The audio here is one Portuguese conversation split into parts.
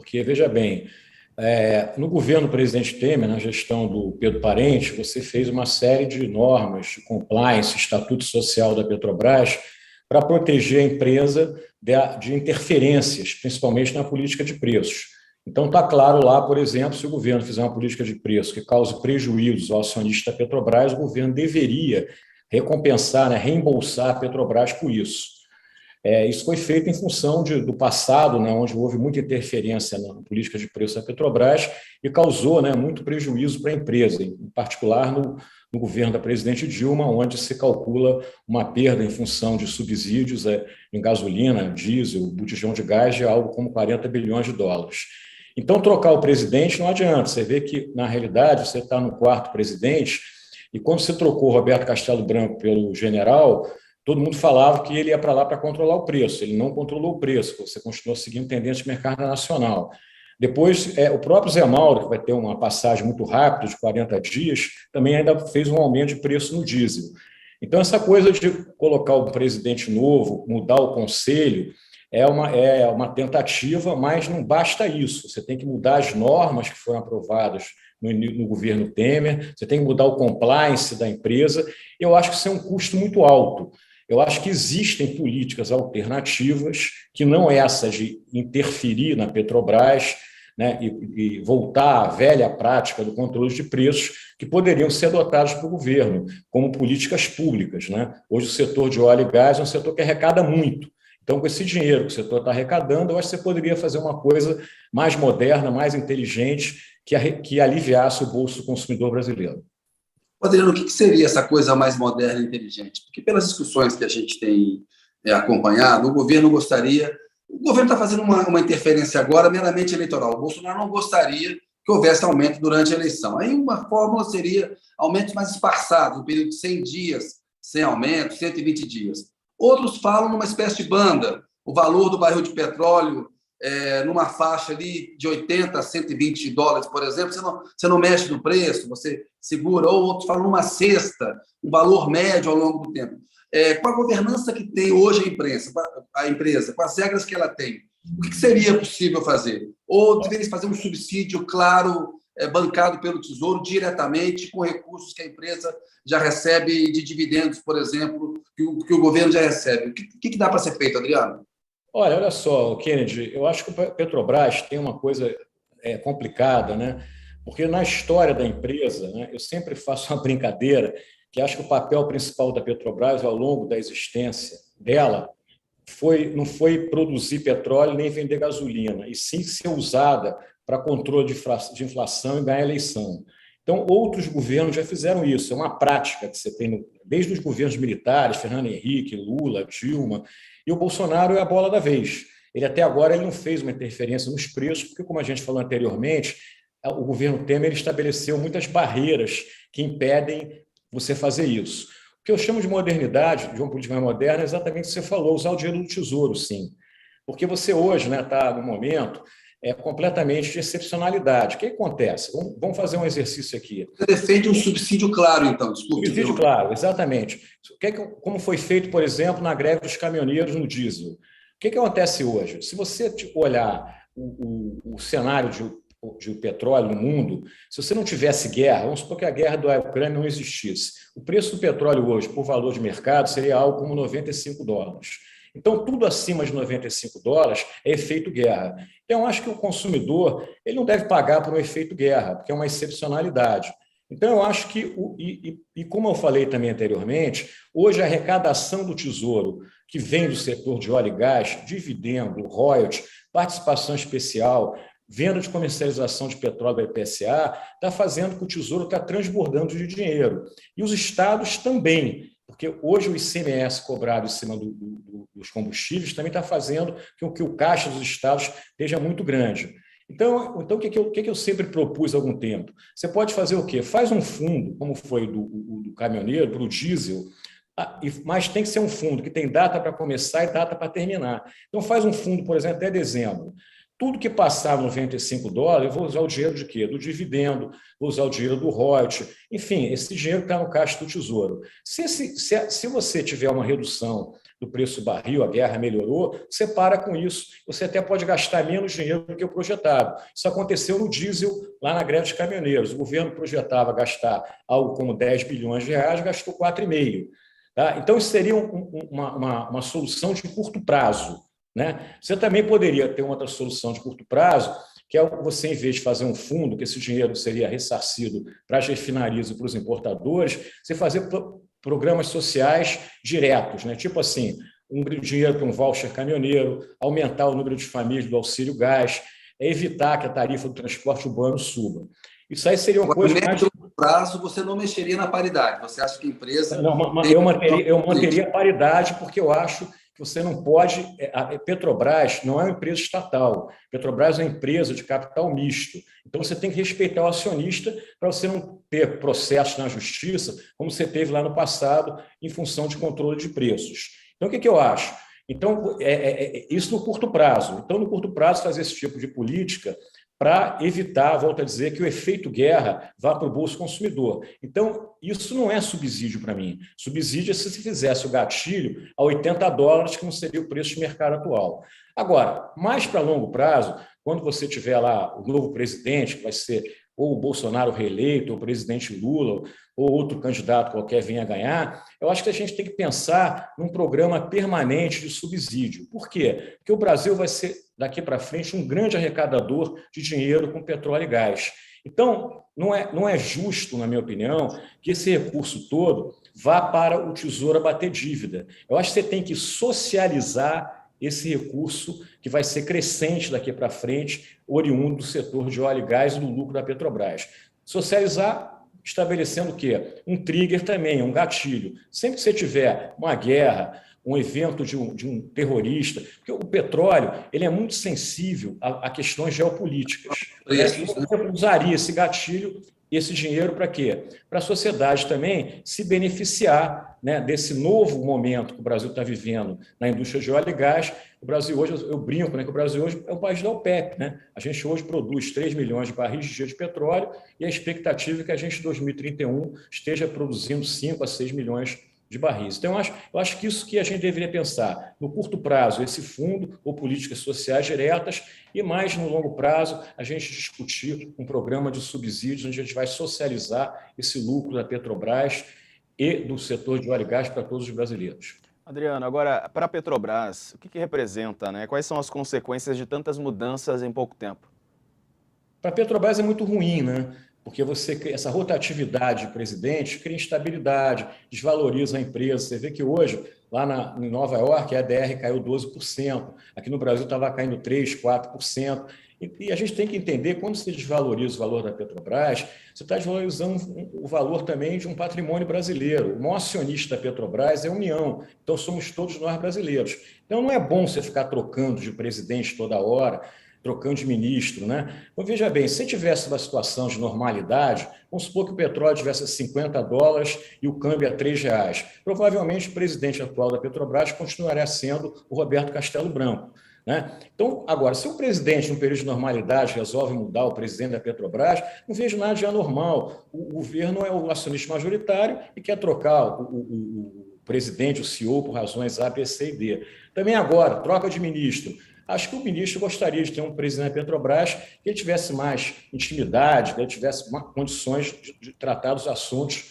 porque, veja bem, no governo do presidente Temer, na gestão do Pedro Parente, você fez uma série de normas de compliance, estatuto social da Petrobras, para proteger a empresa de interferências, principalmente na política de preços. Então, está claro lá, por exemplo, se o governo fizer uma política de preço que cause prejuízos ao acionista da Petrobras, o governo deveria recompensar, né, reembolsar a Petrobras por isso. Isso foi feito em função do passado, né, onde houve muita interferência na política de preço da Petrobras e causou, né, muito prejuízo para a empresa, em particular no governo da presidente Dilma, onde se calcula uma perda em função de subsídios em gasolina, diesel, botijão de gás de algo como 40 bilhões de dólares. Então, trocar o presidente não adianta. Você vê que, na realidade, você está no quarto presidente e quando você trocou Roberto Castelo Branco pelo general, todo mundo falava que ele ia para lá para controlar o preço. Ele não controlou o preço, você continuou seguindo tendência de mercado nacional. Depois, o próprio Zé Mauro, que vai ter uma passagem muito rápida, de 40 dias, também ainda fez um aumento de preço no diesel. Então, essa coisa de colocar o presidente novo, mudar o conselho, é uma tentativa, mas não basta isso. Você tem que mudar as normas que foram aprovadas no governo Temer, você tem que mudar o compliance da empresa. Eu acho que isso é um custo muito alto. Eu acho que existem políticas alternativas, que não essa de interferir na Petrobras, né, e voltar à velha prática do controle de preços, que poderiam ser adotadas pelo governo, como políticas públicas, né? Hoje o setor de óleo e gás é um setor que arrecada muito. Então, com esse dinheiro que o setor está arrecadando, eu acho que você poderia fazer uma coisa mais moderna, mais inteligente, que aliviasse o bolso do consumidor brasileiro. Adriano, o que seria essa coisa mais moderna e inteligente? Porque pelas discussões que a gente tem acompanhado, o governo está fazendo uma interferência agora meramente eleitoral. O Bolsonaro não gostaria que houvesse aumento durante a eleição. Aí uma fórmula seria aumentos mais esparçados, no período de 100 dias, sem aumento, 120 dias. Outros falam numa espécie de banda, o valor do barril de petróleo numa faixa ali de 80 a 120 dólares, por exemplo, você não mexe no preço, você segura, ou outros falam numa cesta, um valor médio ao longo do tempo. Com a governança que tem hoje a empresa, com as regras que ela tem, o que seria possível fazer? Ou deveria fazer um subsídio claro, bancado pelo Tesouro diretamente, com recursos que a empresa já recebe de dividendos, por exemplo, que o governo já recebe? O que dá para ser feito, Adriano? Olha só, Kennedy, eu acho que a Petrobras tem uma coisa complicada, né? Porque na história da empresa, né, eu sempre faço uma brincadeira que acho que o papel principal da Petrobras ao longo da existência dela não foi produzir petróleo nem vender gasolina, e sim ser usada para controle de inflação e ganhar eleição. Então, outros governos já fizeram isso, é uma prática que você tem desde os governos militares, Fernando Henrique, Lula, Dilma, e o Bolsonaro é a bola da vez. Ele até agora ele não fez uma interferência nos preços, porque, como a gente falou anteriormente, o governo Temer estabeleceu muitas barreiras que impedem você fazer isso. O que eu chamo de modernidade, de uma política mais moderna, é exatamente o que você falou, usar o dinheiro do Tesouro, sim. Porque você hoje está, no momento, completamente de excepcionalidade. O que acontece? Vamos fazer um exercício aqui. Você defende um subsídio claro, então, desculpe. Subsídio claro, exatamente. Como foi feito, por exemplo, na greve dos caminhoneiros no diesel. O que acontece hoje? Se você olhar o cenário de petróleo no mundo, se você não tivesse guerra, vamos supor que a guerra da Ucrânia não existisse, o preço do petróleo hoje, por valor de mercado, seria algo como 95 dólares. Então, tudo acima de 95 dólares é efeito guerra. Então, eu acho que o consumidor ele não deve pagar por um efeito guerra, porque é uma excepcionalidade. Então, eu acho que, como eu falei também anteriormente, hoje a arrecadação do Tesouro, que vem do setor de óleo e gás, dividendo, royalties, participação especial, venda de comercialização de petróleo da IPCA, está fazendo que o Tesouro está transbordando de dinheiro. E os estados também, porque hoje o ICMS cobrado em cima dos combustíveis também está fazendo com que o caixa dos estados esteja muito grande. Então o que eu sempre propus há algum tempo? Você pode fazer o quê? Faz um fundo, como foi do caminhoneiro, para o diesel, mas tem que ser um fundo que tem data para começar e data para terminar. Então faz um fundo, por exemplo, até dezembro. Tudo que passar 95 dólares, eu vou usar o dinheiro de quê? Do dividendo, vou usar o dinheiro do royalties, enfim, esse dinheiro está no caixa do Tesouro. Se você tiver uma redução do preço do barril, a guerra melhorou, você para com isso. Você até pode gastar menos dinheiro do que o projetado. Isso aconteceu no diesel, lá na greve dos caminhoneiros. O governo projetava gastar algo como 10 bilhões de reais, gastou 4,5. Tá? Então, isso seria uma solução de curto prazo. Né? Você também poderia ter uma outra solução de curto prazo, que é você, em vez de fazer um fundo, que esse dinheiro seria ressarcido para as refinarias e para os importadores, você fazer programas sociais diretos, né? Tipo assim, um dinheiro para um voucher caminhoneiro, aumentar o número de famílias do auxílio gás, evitar que a tarifa do transporte urbano suba. Isso aí seria uma coisa mais... No prazo, você não mexeria na paridade. Você acha que a empresa... Não, eu manteria a paridade, porque eu acho que você não pode... A Petrobras não é uma empresa estatal. Petrobras é uma empresa de capital misto. Então, você tem que respeitar o acionista para você não ter processos na justiça, como você teve lá no passado, em função de controle de preços. Então, o que eu acho? Então, isso no curto prazo. Então, no curto prazo, fazer esse tipo de política para evitar, volto a dizer, que o efeito guerra vá para o bolso consumidor. Então, isso não é subsídio para mim. Subsídio é se você fizesse o gatilho a $80, que não seria o preço de mercado atual. Agora, mais para longo prazo, quando você tiver lá o novo presidente, que vai ser ou o Bolsonaro reeleito, ou o presidente Lula, ou outro candidato qualquer venha ganhar, eu acho que a gente tem que pensar num programa permanente de subsídio. Por quê? Porque o Brasil vai ser, daqui para frente, um grande arrecadador de dinheiro com petróleo e gás. Então, não é justo, na minha opinião, que esse recurso todo vá para o Tesouro bater dívida. Eu acho que você tem que socializar esse recurso que vai ser crescente daqui para frente, oriundo do setor de óleo e gás e do lucro da Petrobras. Socializar, estabelecendo o quê? Um trigger também, um gatilho. Sempre que você tiver uma guerra, um evento de um terrorista, porque o petróleo ele é muito sensível a questões geopolíticas. Eu usaria esse gatilho, esse dinheiro para quê? Para a sociedade também se beneficiar, né, desse novo momento que o Brasil está vivendo na indústria de óleo e gás. O Brasil hoje, eu brinco, né, que o Brasil hoje é o país da OPEP. Né? A gente hoje produz 3 milhões de barris de dia de petróleo e a expectativa é que a gente, em 2031, esteja produzindo 5 a 6 milhões de barris. Então, eu acho que isso que a gente deveria pensar. No curto prazo, esse fundo ou políticas sociais diretas, e mais no longo prazo, a gente discutir um programa de subsídios onde a gente vai socializar esse lucro da Petrobras e do setor de óleo e gás para todos os brasileiros. Adriano, agora, para a Petrobras, o que representa, né? Quais são as consequências de tantas mudanças em pouco tempo? Para a Petrobras é muito ruim, né? Porque essa rotatividade de presidente cria instabilidade, desvaloriza a empresa. Você vê que hoje, lá em Nova York, a EDR caiu 12%, aqui no Brasil estava caindo 3%, 4%. E a gente tem que entender, quando se desvaloriza o valor da Petrobras, você está desvalorizando o valor também de um patrimônio brasileiro. O maior acionista da Petrobras é a União, então somos todos nós brasileiros. Então não é bom você ficar trocando de presidente toda hora, trocando de ministro, né? Então, veja bem, se tivesse uma situação de normalidade, vamos supor que o petróleo tivesse $50 e o câmbio a R$3, provavelmente o presidente atual da Petrobras continuaria sendo o Roberto Castelo Branco. Né? Então, agora, se o presidente, num período de normalidade, resolve mudar o presidente da Petrobras, não vejo nada de anormal. O governo é o acionista majoritário e quer trocar o presidente, o CEO, por razões A, B, C e D. Também agora, troca de ministro. Acho que o ministro gostaria de ter um presidente da Petrobras que ele tivesse mais intimidade, que ele tivesse condições de tratar dos assuntos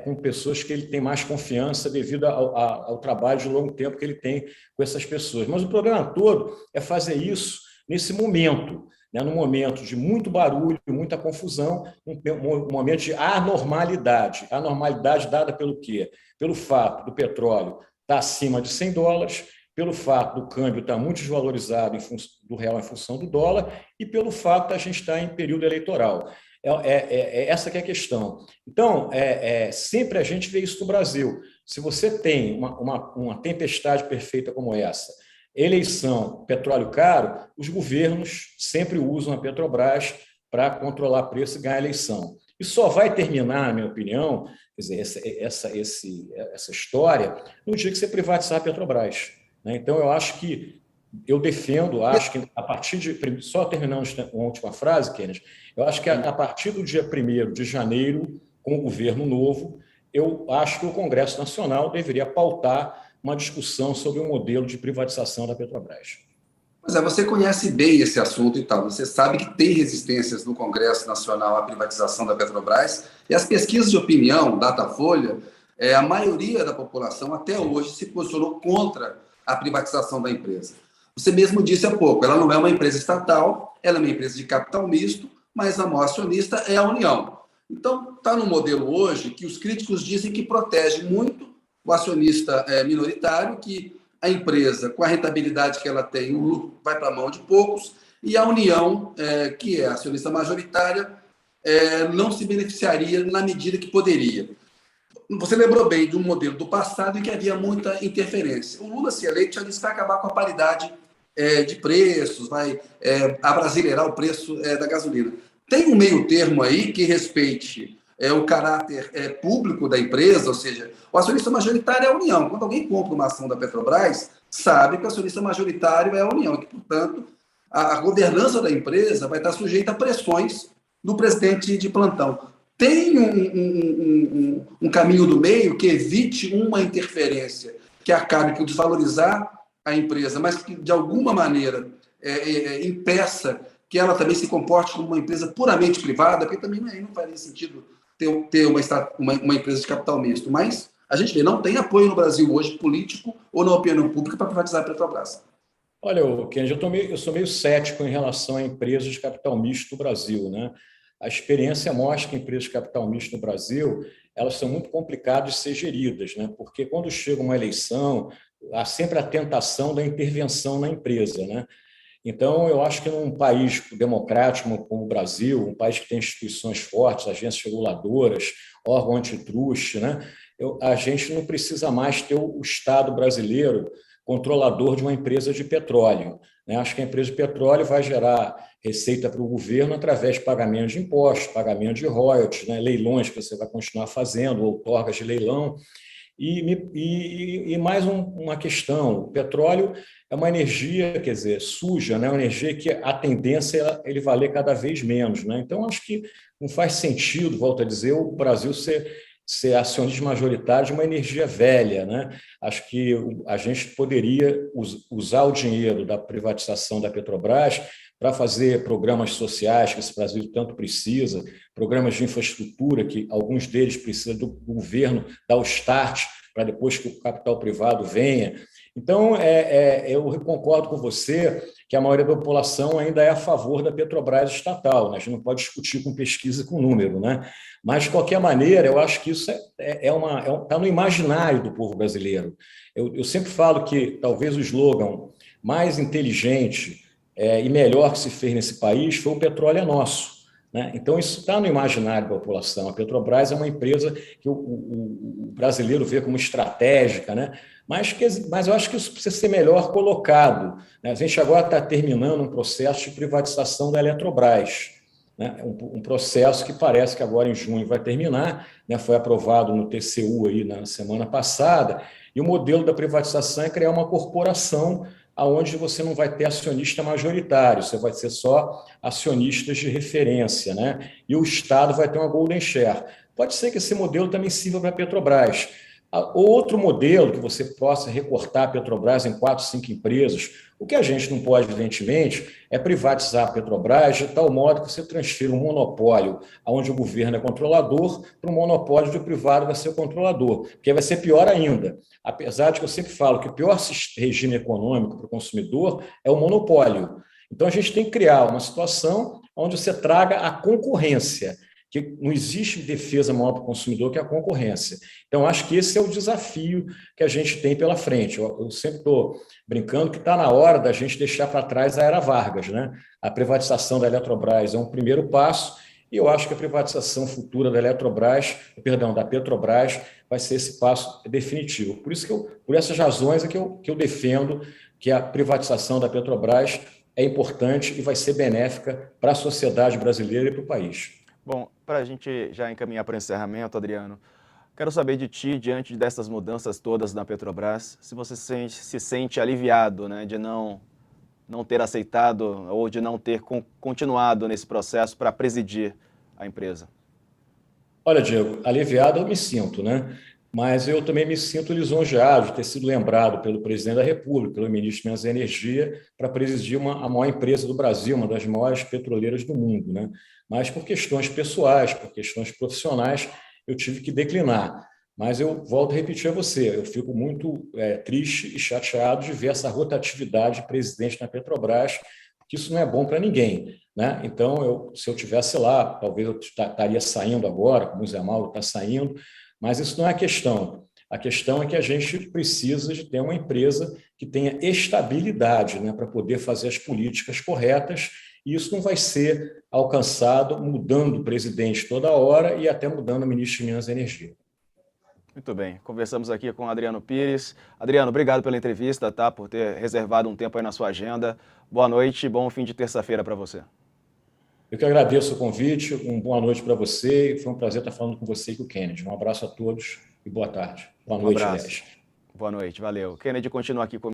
com pessoas que ele tem mais confiança devido ao trabalho de longo tempo que ele tem com essas pessoas. Mas o problema todo é fazer isso nesse momento, né, num momento de muito barulho, muita confusão, um momento de anormalidade. Anormalidade dada pelo quê? Pelo fato do petróleo estar acima de $100, pelo fato do câmbio estar muito desvalorizado do real em função do dólar e pelo fato de a gente estar em período eleitoral. Essa que é a questão. Então, sempre a gente vê isso no Brasil. Se você tem uma tempestade perfeita como essa, eleição, petróleo caro, os governos sempre usam a Petrobras para controlar preço e ganhar a eleição. E só vai terminar, na minha opinião, quer dizer, essa história, no dia que você privatizar a Petrobras. Então, acho que a partir de... Só terminando uma última frase, Kenneth, eu acho que a partir do dia 1º de janeiro, com o governo novo, eu acho que o Congresso Nacional deveria pautar uma discussão sobre o modelo de privatização da Petrobras. Pois é, você conhece bem esse assunto e tal. Você sabe que tem resistências no Congresso Nacional à privatização da Petrobras. E as pesquisas de opinião, Datafolha, a maioria da população até hoje se posicionou contra a privatização da empresa. Você mesmo disse há pouco, ela não é uma empresa estatal, ela é uma empresa de capital misto, mas a maior acionista é a União. Então, está no modelo hoje que os críticos dizem que protege muito o acionista minoritário, que a empresa, com a rentabilidade que ela tem, o lucro vai para a mão de poucos, e a União, que é a acionista majoritária, não se beneficiaria na medida que poderia. Você lembrou bem de um modelo do passado em que havia muita interferência. O Lula, se eleito, já disse que vai acabar com a paridade de preços, vai abrasileirar o preço da gasolina. Tem um meio termo aí que respeite o caráter público da empresa, ou seja, o acionista majoritário é a União. Quando alguém compra uma ação da Petrobras, sabe que o acionista majoritário é a União, e que, portanto, a governança da empresa vai estar sujeita a pressões do presidente de plantão. Tem um caminho do meio que evite uma interferência que acabe por desvalorizar a empresa, mas que, de alguma maneira, impeça que ela também se comporte como uma empresa puramente privada, porque também não faria sentido ter uma empresa de capital misto. Mas a gente vê, não tem apoio no Brasil hoje, político ou na opinião pública, para privatizar a Petrobras. Olha, Kennedy, eu sou meio cético em relação a empresas de capital misto no Brasil, né? A experiência mostra que empresas de capital misto no Brasil, elas são muito complicadas de ser geridas, né? Porque quando chega uma eleição, há sempre a tentação da intervenção na empresa, né? Então, eu acho que num país democrático como o Brasil, um país que tem instituições fortes, agências reguladoras, órgão antitruste, né? A gente não precisa mais ter o Estado brasileiro controlador de uma empresa de petróleo, né? Acho que a empresa de petróleo vai gerar receita para o governo através de pagamento de impostos, pagamento de royalties, né? Leilões que você vai continuar fazendo, outorgas de leilão. E mais uma questão, o petróleo é uma energia, quer dizer, suja, né? Uma energia que a tendência é ele valer cada vez menos, né? Então, acho que não faz sentido, volto a dizer, o Brasil ser acionista majoritário de uma energia velha, né? Acho que a gente poderia usar o dinheiro da privatização da Petrobras para fazer programas sociais que esse Brasil tanto precisa, programas de infraestrutura que alguns deles precisam do governo dar o start para depois que o capital privado venha. Então, eu concordo com você que a maioria da população ainda é a favor da Petrobras estatal, né? A gente não pode discutir com pesquisa com número, né? Mas, de qualquer maneira, eu acho que isso está no imaginário do povo brasileiro. Eu sempre falo que talvez o slogan mais inteligente e melhor que se fez nesse país foi o petróleo é nosso, né? Então, isso está no imaginário da população. A Petrobras é uma empresa que o brasileiro vê como estratégica, né? Mas eu acho que isso precisa ser melhor colocado, né? A gente agora está terminando um processo de privatização da Eletrobras, né? Um processo que parece que agora em junho vai terminar, né? Foi aprovado no TCU aí na semana passada, e o modelo da privatização é criar uma corporação onde você não vai ter acionista majoritário, você vai ser só acionistas de referência, né? E o Estado vai ter uma golden share. Pode ser que esse modelo também sirva para a Petrobras. Outro modelo que você possa recortar a Petrobras em 4, 5 empresas, o que a gente não pode, evidentemente, é privatizar a Petrobras de tal modo que você transfira um monopólio onde o governo é controlador para um monopólio onde o privado vai ser o controlador, porque vai ser pior ainda. Apesar de que eu sempre falo que o pior regime econômico para o consumidor é o monopólio. Então, a gente tem que criar uma situação onde você traga a concorrência, que não existe defesa maior para o consumidor que a concorrência. Então, acho que esse é o desafio que a gente tem pela frente. Eu sempre estou brincando que está na hora da gente deixar para trás a era Vargas, né? A privatização da Eletrobras é um primeiro passo, e eu acho que a privatização futura da da Petrobras, vai ser esse passo definitivo. Por isso por essas razões é que eu defendo que a privatização da Petrobras é importante e vai ser benéfica para a sociedade brasileira e para o país. Bom, para a gente já encaminhar para o encerramento, Adriano, quero saber de ti, diante dessas mudanças todas na Petrobras, se você se sente aliviado, né, de não ter aceitado ou de não ter continuado nesse processo para presidir a empresa. Olha, Diego, aliviado eu me sinto, né? mas eu também me sinto lisonjeado de ter sido lembrado pelo presidente da República, pelo ministro de Minas e Energia, para presidir a maior empresa do Brasil, uma das maiores petroleiras do mundo, né? Mas por questões pessoais, por questões profissionais, eu tive que declinar. Mas eu volto a repetir a você, eu fico muito triste e chateado de ver essa rotatividade de presidente na Petrobras, porque isso não é bom para ninguém, né? Então, se eu tivesse lá, talvez eu estaria saindo agora, como o Zé Mauro está saindo, mas isso não é a questão. A questão é que a gente precisa de ter uma empresa que tenha estabilidade, né, para poder fazer as políticas corretas, e isso não vai ser alcançado mudando o presidente toda hora e até mudando o ministro de Minas e Energia. Muito bem, conversamos aqui com Adriano Pires. Adriano, obrigado pela entrevista, tá? Por ter reservado um tempo aí na sua agenda. Boa noite e bom fim de terça-feira para você. Eu que agradeço o convite, uma boa noite para você, foi um prazer estar falando com você e com o Kennedy. Um abraço a todos e boa tarde. Boa noite, abraço. aliás. Boa noite, valeu. Kennedy continua aqui comigo.